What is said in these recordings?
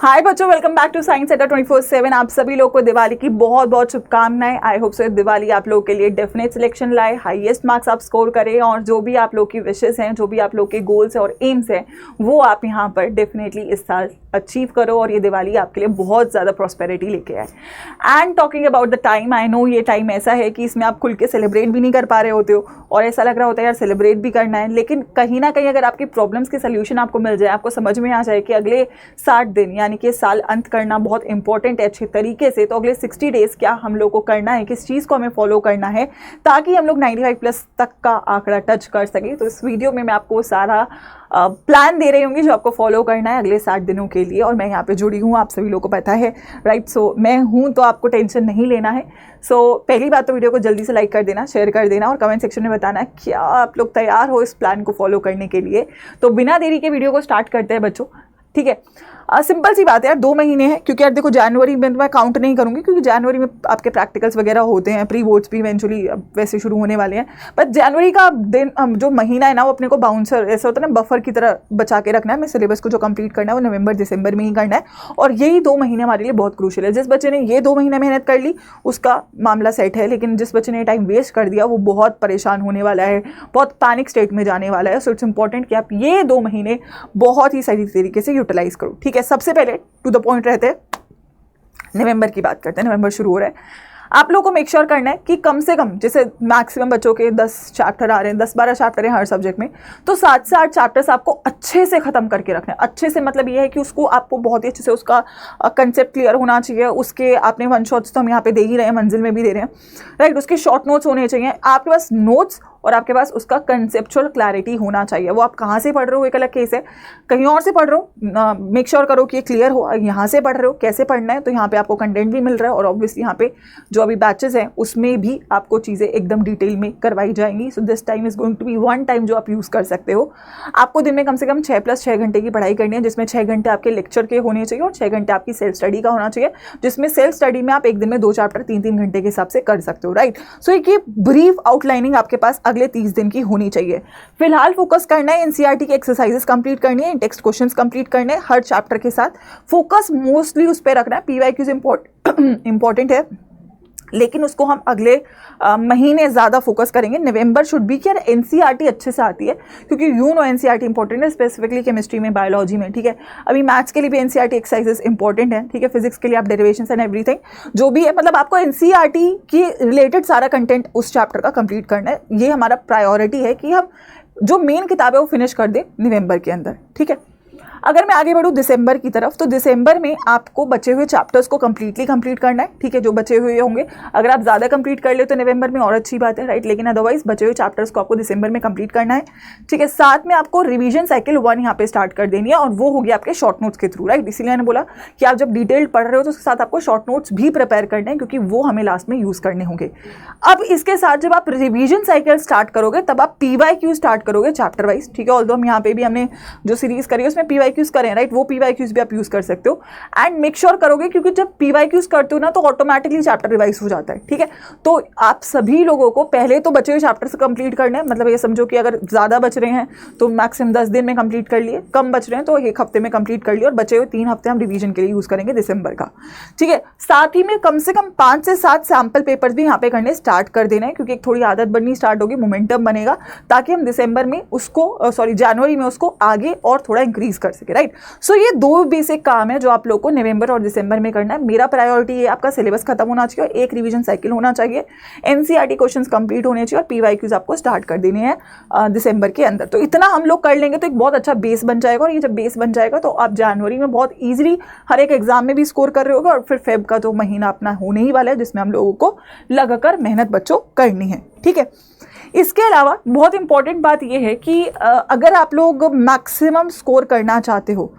हाय बच्चों, welcome back to science centre 24/7। आप सभी लोगों को दिवाली की बहुत बहुत शुभकामनाएं। आई होप सो दिवाली आप लोगों के लिए डेफिनेट सिलेक्शन लाए, हाईएस्ट मार्क्स आप स्कोर करें और जो भी आप लोग की विशेस हैं, जो भी आप लोग के गोल्स हैं और एम्स हैं, वो आप यहाँ पर डेफिनेटली इस साल अचीव करो और ये दिवाली आपके लिए बहुत ज़्यादा प्रॉस्पेरिटी लेके आए। And talking about the time, I know ये टाइम ऐसा है कि इसमें आप खुल के सेलिब्रेट भी नहीं कर पा रहे होते हो और ऐसा लग रहा होता है यार सेलिब्रेट भी करना है, लेकिन कहीं ना कहीं अगर आपकी प्रॉब्लम्स के सोल्यूशन आपको मिल जाए, आपको समझ में आ जाए कि अगले 60 दिन यानी कि साल अंत करना बहुत इंपॉर्टेंट है अच्छे तरीके से, तो अगले 60 डेज क्या हम लोग को करना है, किस चीज़ को हमें फॉलो करना है ताकि हम लोग 95+ तक का आंकड़ा टच कर सकें। तो इस वीडियो में मैं आपको सारा प्लान दे रही हूँ जो आपको फॉलो करना है अगले 60 दिनों के लिए। और मैं यहाँ पे जुड़ी हूँ, आप सभी लोगों को पता है, राइट। सो मैं हूँ तो आपको टेंशन नहीं लेना है। सो पहली बात तो वीडियो को जल्दी से लाइक कर देना, शेयर कर देना और कमेंट सेक्शन में बताना क्या आप लोग तैयार हो इस प्लान को फॉलो करने के लिए। तो बिना देरी के वीडियो को स्टार्ट करते हैं बच्चों, ठीक है। सिंपल सी बात है यार, 2 महीने हैं, क्योंकि यार देखो जनवरी में तो मैं काउंट नहीं करूँगी क्योंकि जनवरी में आपके प्रैक्टिकल्स वगैरह होते हैं, प्री बोर्ड्स भी इवेंचुअली वैसे शुरू होने वाले हैं। बट जनवरी का दिन जो महीना है ना, वो अपने को बाउंसर ऐसा होता है ना, बफर की तरह बचा के रखना है। मैं सिलेबस को जो कंप्लीट करना है वो नवंबर दिसंबर में ही करना है और यही 2 महीने हमारे लिए बहुत क्रूशियल है। जिस बच्चे ने ये 2 महीने मेहनत कर ली उसका मामला सेट है, लेकिन जिस बच्चे ने टाइम वेस्ट कर दिया वो बहुत परेशान होने वाला है, बहुत पैनिक स्टेट में जाने वाला है। सो इट्स इंपॉर्टेंट कि आप ये 2 महीने बहुत ही सही तरीके से यूटिलाइज करो, ठीक है। सबसे पहले टू द पॉइंट रहते हैं, नवंबर की बात करते हैं। नवंबर शुरू हो रहा है, आप लोगों को मेक श्योर करना है कि कम से कम, जैसे मैक्सिमम बच्चों के 10 चैप्टर आ रहे हैं, 10-12 चैप्टर हैं हर सब्जेक्ट में, तो 7 से 8 चैप्टर्स आपको अच्छे से खत्म करके रखना है। अच्छे से मतलब ये है कि उसको आपको बहुत ही अच्छे से उसका कंसेप्ट क्लियर होना चाहिए। उसके आपने 1 शॉट्स तो हम यहाँ पे दे ही रहे हैं, मंजिल में भी दे रहे हैं, राइट। उसके शॉर्ट नोट्स होने चाहिए आपके पास, नोट्स, और आपके पास उसका कंसेप्चुअल क्लैरिटी होना चाहिए। वो आप कहाँ से पढ़ रहे हो एक अलग केस है, कहीं और से पढ़ रहे हो, मेक श्योर करो कि ये क्लियर हो। यहाँ से पढ़ रहे हो, कैसे पढ़ना है, तो यहाँ पे आपको कंटेंट भी मिल रहा है और ऑब्वियसली यहाँ पे जो अभी बैचेस हैं उसमें भी आपको चीज़ें एकदम डिटेल में करवाई जाएंगी। So this time is going to be 1 time जो आप यूज़ कर सकते हो। आपको दिन में कम से कम 6+6 घंटे की पढ़ाई करनी है, जिसमें 6 घंटे आपके लेक्चर के होने चाहिए और 6 घंटे आपकी सेल्फ स्टडी का होना चाहिए, जिसमें सेल्फ स्टडी में आप एक दिन में 2 चैप्टर 3-3 घंटे के हिसाब से कर सकते हो, राइट। सो एक ये ब्रीफ आउटलाइनिंग आपके पास अगले 30 दिन की होनी चाहिए। फिलहाल फोकस करना है एनसीईआरटी के एक्सरसाइजेस कंप्लीट करनी है, टेक्स्ट क्वेश्चंस कंप्लीट करने हैं हर चैप्टर के साथ। फोकस मोस्टली उस पर रखना है। पीवाईक्यूज इंपॉर्टेंट है, लेकिन उसको हम अगले महीने ज़्यादा फोकस करेंगे। नवंबर शुड बी कि यार एनसीईआरटी अच्छे से आती है, क्योंकि एनसीईआरटी इंपॉर्टेंट है, स्पेसिफिकली केमिस्ट्री में, बायोलॉजी में, ठीक है। अभी मैथ्स के लिए भी एनसीईआरटी एक्सरसाइजेस इंपॉर्टेंट है, ठीक है। फिजिक्स के लिए आप डेरिवेशंस एंड एवरीथिंग जो भी है, मतलब आपको एनसीईआरटी की रिलेटेड सारा कंटेंट उस चैप्टर का कंप्लीट करना है। ये हमारा प्रायोरिटी है कि हम जो मेन किताब है वो फिनिश कर दें नवंबर के अंदर, ठीक है। अगर मैं आगे बढ़ूँ दिसंबर की तरफ, तो दिसंबर में आपको बचे हुए चैप्टर्स को कंप्लीट करना है, ठीक है, जो बचे हुए होंगे। अगर आप ज़्यादा कंप्लीट कर ले तो नवंबर में और अच्छी बात है, राइट, लेकिन अदरवाइज बचे हुए चैप्टर्स को आपको दिसंबर में कंप्लीट करना है, ठीक है। साथ में आपको रिवीजन साइकिल 1 यहाँ पे स्टार्ट कर देनी है और वो होगी आपके शॉर्ट नोट्स के थ्रू, राइट। इसीलिए मैंने बोला कि आप जब डिटेल्ड पढ़ रहे हो तो उसके साथ आपको शॉर्ट नोट्स भी प्रिपेयर करने हैं, क्योंकि वो हमें लास्ट में यूज़ करने होंगे। अब इसके साथ जब आप रिवीजन साइकिल स्टार्ट करोगे तब आप पीवाईक्यू स्टार्ट करोगे चैप्टर वाइज, ठीक है। ऑल्दो हम यहाँ पे भी हमने जो सीरीज करी है उसमें पीवाईक्यूज करें, राइट, वो पीवाईक्यूज भी आप यूज कर सकते हो। एंड मेक श्योर करोगे, क्योंकि जब पीवाईक्यूज करते हो ना तो ऑटोमेटिकली चैप्टर रिवाइज हो जाता है, ठीक है। तो आप सभी लोगों को पहले तो बचे हुए चैप्टर से कंप्लीट करने हैं, मतलब ये समझो कि अगर ज्यादा बच रहे हैं तो मैक्सिमम 10 दिन में कंप्लीट कर लिए, कम बच रहे हैं तो 1 हफ्ते में कंप्लीट कर लिए, और बचे हुए 3 हफ्ते हम रिवीजन के लिए यूज करेंगे दिसंबर का, ठीक है। साथ ही में कम से कम 5 से 7 सैम्पल पेपर्स भी यहाँ पे करने स्टार्ट कर देना है, क्योंकि एक थोड़ी आदत बननी स्टार्ट होगी, मोमेंटम बनेगा, ताकि हम दिसंबर में उसको जनवरी में उसको आगे और थोड़ा इंक्रीज कर सके, राइट। सो ये 2 बेसिक काम है जो आप लोग को नवंबर और दिसंबर में करना है। मेरा प्रायोरिटी है आपका सिलेबस खत्म होना चाहिए और एक रिवीजन साइकिल होना चाहिए, एनसीईआरटी क्वेश्चंस कंप्लीट होने चाहिए और पीवाईक्यूज आपको स्टार्ट कर देने हैं दिसंबर के अंदर। तो इतना हम लोग कर लेंगे तो एक बहुत अच्छा बेस बन जाएगा, और ये जब बेस बन जाएगा तो आप जनवरी में बहुत ईजिली हर एक एग्जाम में भी स्कोर कर रहे होगे, और फिर फेब का तो महीना अपना होने ही वाला है जिसमें हम लोगों को लगाकर मेहनत बच्चों करनी है, ठीक है। इसके अलावा बहुत इंपॉर्टेंट बात यह है कि अगर आप लोग मैक्सिमम स्कोर करना चाहते हो,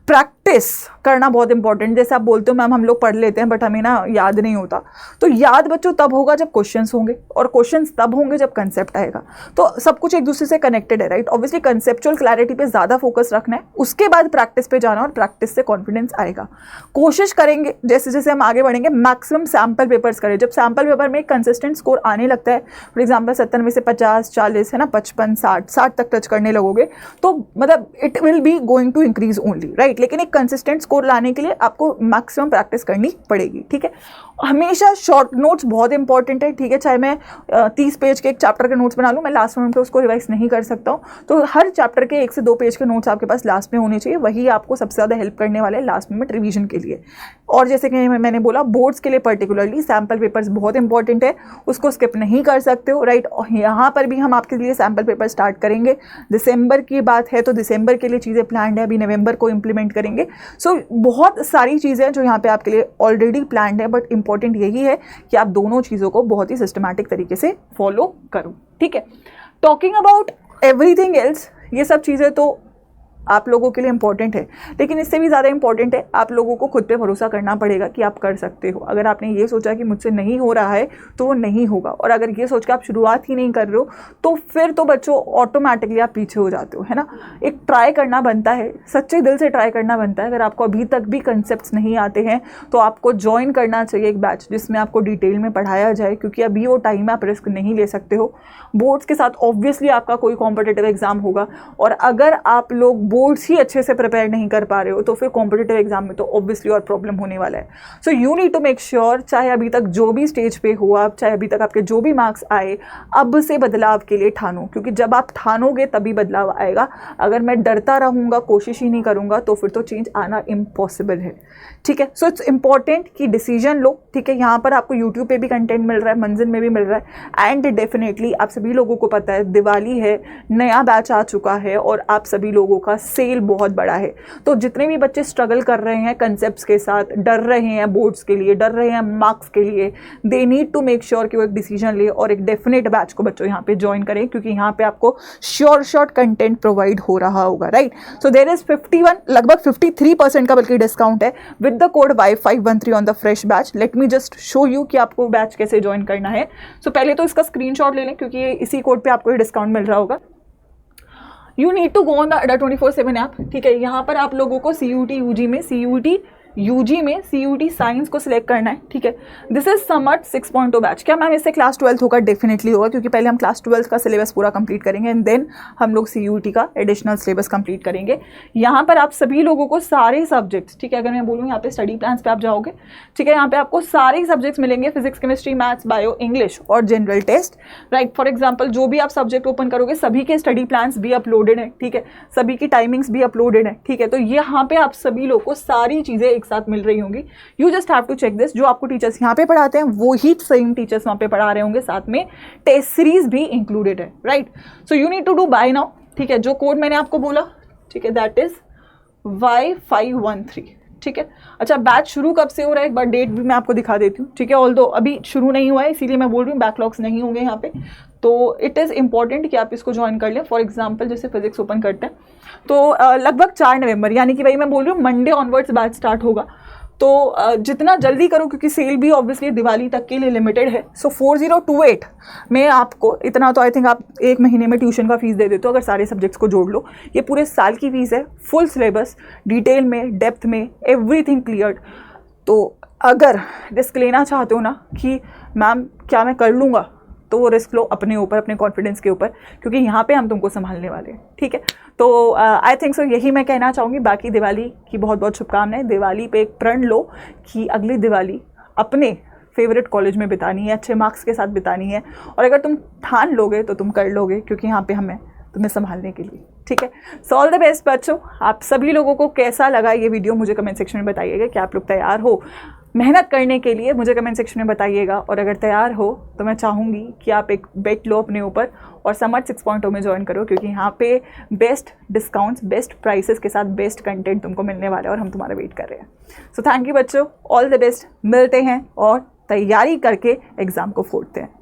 प्रैक्टिस करना बहुत इंपॉर्टेंट। जैसे आप बोलते हो मैम हम लोग पढ़ लेते हैं बट हमें ना याद नहीं होता, तो याद बच्चों तब होगा जब क्वेश्चंस होंगे, और क्वेश्चंस तब होंगे जब कंसेप्ट आएगा। तो सब कुछ एक दूसरे से कनेक्टेड है, राइट। ऑब्वियसली कंसेप्चुअल क्लैरिटी पे ज़्यादा फोकस रखना है, उसके बाद प्रैक्टिस पे जाना, और प्रैक्टिस से कॉन्फिडेंस आएगा। कोशिश करेंगे जैसे जैसे हम आगे बढ़ेंगे मैक्सिमम सैम्पल पेपर्स करें। जब सैम्पल पेपर में एक कंसिस्टेंट स्कोर आने लगता है, फॉर एग्जाम्पल 70 में से 50, 40 है ना, 55, 60 तक टच करने लगोगे, तो मतलब it will be going to increase only, right. लेकिन एक कंसिस्टेंट स्कोर लाने के लिए आपको मैक्सिमम प्रैक्टिस करनी पड़ेगी, ठीक है। हमेशा शॉर्ट नोट्स बहुत इंपॉर्टेंट है, ठीक है। चाहे मैं 30 पेज के एक चैप्टर के नोट्स बना लूँ, मैं लास्ट मोमेंट पे उसको रिवाइज नहीं कर सकता हूँ, तो हर चैप्टर के 1 से 2 पेज के नोट्स आपके पास लास्ट में होने चाहिए, वही आपको सबसे ज़्यादा हेल्प करने वाले हैं लास्ट मोमेंट रिवीजन के लिए। और जैसे कि मैंने बोला, बोर्ड्स के लिए पर्टिकुलरली सैम्पल पेपर्स बहुत इंपॉर्टेंट है, उसको स्किप नहीं कर सकते हो, राइट। और यहाँ पर भी हम आपके लिए सैम्पल पेपर स्टार्ट करेंगे। दिसंबर की बात है तो दिसंबर के लिए चीज़ें प्लान्ड है, अभी नवंबर को इम्प्लीमेंट करेंगे। सो बहुत सारी चीज़ें जो यहाँ पे आपके लिए ऑलरेडी प्लान्ड है, बट इंपॉर्टेंट यही है कि आप दोनों चीज़ों को बहुत ही सिस्टमैटिक तरीके से फॉलो करो, ठीक है। टॉकिंग अबाउट एवरीथिंग एल्स, ये सब चीज़ें तो आप लोगों के लिए इंपॉर्टेंट है, लेकिन इससे भी ज़्यादा इंपॉर्टेंट है आप लोगों को खुद पे भरोसा करना पड़ेगा कि आप कर सकते हो। अगर आपने ये सोचा कि मुझसे नहीं हो रहा है तो वो नहीं होगा, और अगर ये सोच के आप शुरुआत ही नहीं कर रहे हो तो फिर तो बच्चों ऑटोमेटिकली आप पीछे हो जाते हो, है ना। एक ट्राई करना बनता है, सच्चे दिल से ट्राई करना बनता है। अगर आपको अभी तक भी कंसेप्ट्स नहीं आते हैं तो आपको ज्वाइन करना चाहिए एक बैच जिसमें आपको डिटेल में पढ़ाया जाए, क्योंकि अभी वो टाइम आप रिस्क नहीं ले सकते हो। बोर्ड्स के साथ ऑब्वियसली आपका कोई कॉम्पिटिटिव एग्जाम होगा, और अगर आप लोग बोर्ड्स ही अच्छे से प्रिपेयर नहीं कर पा रहे हो तो फिर कॉम्पिटिटिव एग्जाम में तो ऑब्वियसली और प्रॉब्लम होने वाला है। So you need to make sure, चाहे अभी तक जो भी स्टेज पे हो आप, चाहे अभी तक आपके जो भी मार्क्स आए, अब से बदलाव के लिए ठानो, क्योंकि जब आप ठानोगे तभी बदलाव आएगा। अगर मैं डरता रहूँगा, कोशिश ही नहीं करूँगा, तो फिर तो चेंज आना इम्पॉसिबल है, ठीक है। सो इट्स इंपॉर्टेंट कि डिसीजन लो, ठीक है। यहाँ पर आपको यूट्यूब पे भी कंटेंट मिल रहा है, मंजिल में भी मिल रहा है, एंड डेफिनेटली आप सभी लोगों को पता है दिवाली है, नया बैच आ चुका है, और आप सभी लोगों का सेल बहुत बड़ा है। तो जितने भी बच्चे स्ट्रगल कर रहे हैं कंसेप्ट्स के साथ, डर रहे हैं बोर्ड्स के लिए, डर रहे हैं मार्क्स के लिए, they need to make sure कि वो एक डिसीजन ले और एक डेफिनेट बैच को बच्चों यहाँ पे ज्वाइन करें, क्योंकि यहाँ पे आपको शॉर्ट कंटेंट प्रोवाइड हो रहा होगा, राइट। सो देयर इज 51, लगभग 53% का बल्कि डिस्काउंट है with the code Y513 on the fresh batch. Let me just show you कि आपको बैच कैसे ज्वाइन करना है। सो पहले तो इसका स्क्रीनशॉट ले लें, क्योंकि ये इसी कोड पे आपको ये डिस्काउंट मिल रहा होगा। You need to go on the Adda 24/7 app, ठीक है। यहाँ पर आप लोगों को CUT UG में CUT साइंस को सिलेक्ट करना है, ठीक है। This is समट 6.0 batch. क्या मैम इससे क्लास 12th होगा? डेफिनेटली होगा, क्योंकि पहले हम क्लास 12th का सिलेबस पूरा कंप्लीट करेंगे एंड देन हम लोग CUT का एडिशनल सिलेबस कंप्लीट करेंगे। यहाँ पर आप सभी लोगों को सारे सब्जेक्ट्स, ठीक है, अगर मैं बोलूँ यहाँ पे स्टडी प्लान्स पे आप जाओगे, ठीक है, यहाँ पे आपको सारे सब्जेक्ट्स मिलेंगे, physics, chemistry, maths, bio, English और general test, right. For example जो भी आप सब्जेक्ट ओपन करोगे सभी के स्टडी प्लान्स भी अपलोडेड है, ठीक है, सभी की टाइमिंग्स भी अपलोडेड है, ठीक है। तो यहाँ पे आप सभी लोग को सारी चीज़ें एक साथ मिल रही होंगी। You just have to check this. जो आपको टीचर्स यहाँ पे पढ़ाते हैं वो ही सेम टीचर्स वहाँ पे पढ़ा रहे होंगे, साथ में टेस्ट सीरीज भी इंक्लूडेड है, right. So you need to do by now, ठीक है। जो कोड मैंने आपको बोला, ठीक है, दैट इज Y513, ठीक है। अच्छा, बैच शुरू कब से हो रहा है, एक बार डेट भी मैं आपको दिखा देती हूँ, ठीक है। ऑल्दो अभी शुरू नहीं हुआ है, इसीलिए मैं बोल रही हूँ बैकलॉग्स नहीं होंगे यहाँ पे, तो इट इज़ इंपॉर्टेंट कि आप इसको ज्वाइन कर लें। फॉर एग्जांपल जैसे फिजिक्स ओपन करते हैं तो लगभग 4 नवंबर, यानी कि भाई मैं बोल रही हूँ मंडे ऑनवर्ड्स बैच स्टार्ट होगा। तो जितना जल्दी करो, क्योंकि सेल भी ऑब्वियसली दिवाली तक के लिए लिमिटेड है। सो 4028 में आपको इतना तो आई थिंक आप 1 महीने में ट्यूशन का फीस दे देते हो अगर सारे सब्जेक्ट्स को जोड़ लो। ये पूरे साल की फीस है, फुल सिलेबस, डिटेल में, डेप्थ में, एवरीथिंग क्लियर्ड। तो अगर रिस्क लेना चाहते हो ना कि मैम क्या मैं कर लूँगा, तो वो रिस्क लो अपने ऊपर, अपने कॉन्फिडेंस के ऊपर, क्योंकि यहाँ पे हम तुमको संभालने वाले हैं, ठीक है। तो आई थिंक सो यही मैं कहना चाहूँगी। बाकी दिवाली की बहुत बहुत शुभकामनाएं। दिवाली पे एक प्रण लो कि अगली दिवाली अपने फेवरेट कॉलेज में बितानी है, अच्छे मार्क्स के साथ बितानी है, और अगर तुम ठान लोगे तो तुम कर लोगे, क्योंकि यहाँ पे हमें तुम्हें संभालने के लिए, ठीक है। सो ऑल द बेस्ट बच्चों। आप सभी लोगों को कैसा लगा ये वीडियो मुझे कमेंट सेक्शन में बताइएगा। कि आप लोग तैयार हो मेहनत करने के लिए, मुझे कमेंट सेक्शन में बताइएगा। और अगर तैयार हो तो मैं चाहूँगी कि आप एक बेट लो अपने ऊपर और समट 6.0 में ज्वाइन करो, क्योंकि यहाँ पे बेस्ट डिस्काउंट्स, बेस्ट प्राइसेस के साथ बेस्ट कंटेंट तुमको मिलने वाला है और हम तुम्हारा वेट कर रहे हैं। सो थैंक यू बच्चों, ऑल द बेस्ट। मिलते हैं और तैयारी करके एग्ज़ाम को फोड़ते हैं।